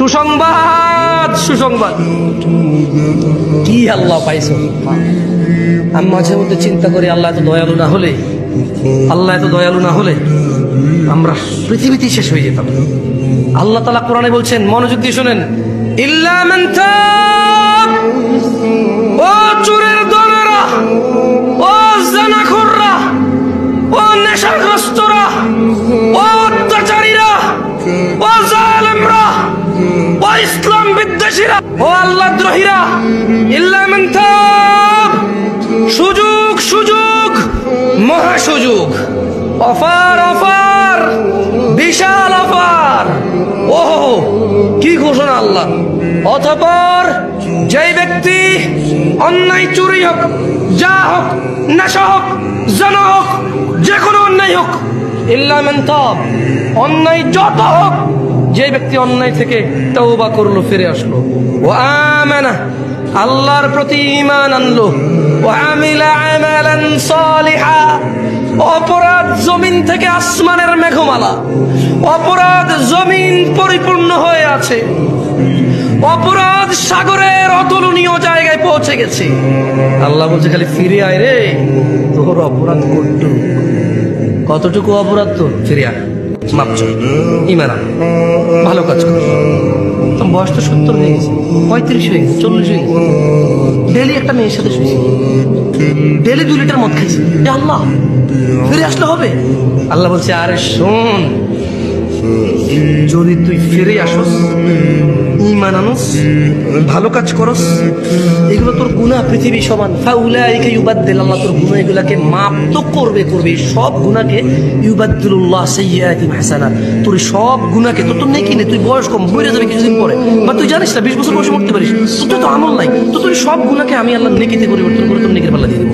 সুসংবাদ, সুসংবাদ। কি আল্লাহ পাইছো? আমি মাঝে মধ্যে চিন্তা করি, আল্লাহ এত দয়ালু না হলে, আল্লাহ এত দয়ালু না হলে আমরা পৃথিবীতেই শেষ হয়ে যেতাম। আল্লাহ তাআলা কোরআনে বলছেন, মনোযোগ দিয়ে শোনেন, ইল্লা মান তাব, ও চোরের দলেরা, ও জানাখোররা, ও নেশাগ্রস্তরা, ও অত্যাচারীরা, ও জালেমরা, ও ইসলাম বিদ্বেষীরা, ও আল্লাহদ্রোহীরা, ইল্লা মান তাব, সুযোগ, সুযোগ, মহা সুযোগ, অফার, অফার, বিশাল অফার। ওহ কি ঘোষণা আল্লাহ! অতঃপর যেই ব্যক্তি অন্যায়, চুরি হোক, যা হোক, নেশা হোক, জানা হোক, যে কোনো অন্যায় হোক, ইল্লা মান তাব, অন্যায় যত হোক, যে ব্যক্তি অন্যায় থেকে তওবা করলো, ফিরে আসলো, ওয়া আমানা, আল্লাহর প্রতি ঈমান আনলো, ওয়া আমিলা আমালান সালিহা, অপরাধ জমিন থেকে আসমানের মেঘমালা, অপরাধ জমিন পরিপূর্ণ হয়ে আছে, অপরাধ সাগরের অতুলনীয় জায়গায় পৌঁছে গেছে। আল্লাহ বলছে, খালি ফিরে আয় রে, তোর অপরাধ কতটুকু অপরাধ, তোর ফিরে আয়, মাপ চাও, ঈমান আন, ভালো কাজ কর। বয়স তো 70 হয়ে গেছে, 35 হয়ে গেছে, 40 হয়ে গেছে, ডেলি একটা মেয়ের সাথে শুয়েছি, ডেলি 2 লিটার মদ খাইছি, আল্লাহ ফিরে আসলে হবে? আল্লাহ বলছে, আরে শোন, যদি তুই ফিরে আসস, ঈমান আনস, ভালো কাজ করস, এগুলো তোর গুনাহ পৃথিবী সমান, ফাউলাইকা ইউবাদদিল, আল্লাহ তোর গুনাহ এগুলাকে মাপ তো করবে, সব গুনাহকে, ইউবাদদিলুল্লাহ সাইয়্যাতিহিম হাসানাত, তোর সব গুনাহকে, তোর নেকি নেই, তুই বয়স কম, মরে যাবে কিছুদিন পরে, বা তুই জানিস না 20 বছর বয়সে মরতে পারিস, তোর তো আমল নাই, তো তুই সব গুনাহকে আমি আল্লাহ নেকিতে পরিবর্তন করে তোর নেকির পাল্লা দিয়ে দেবো।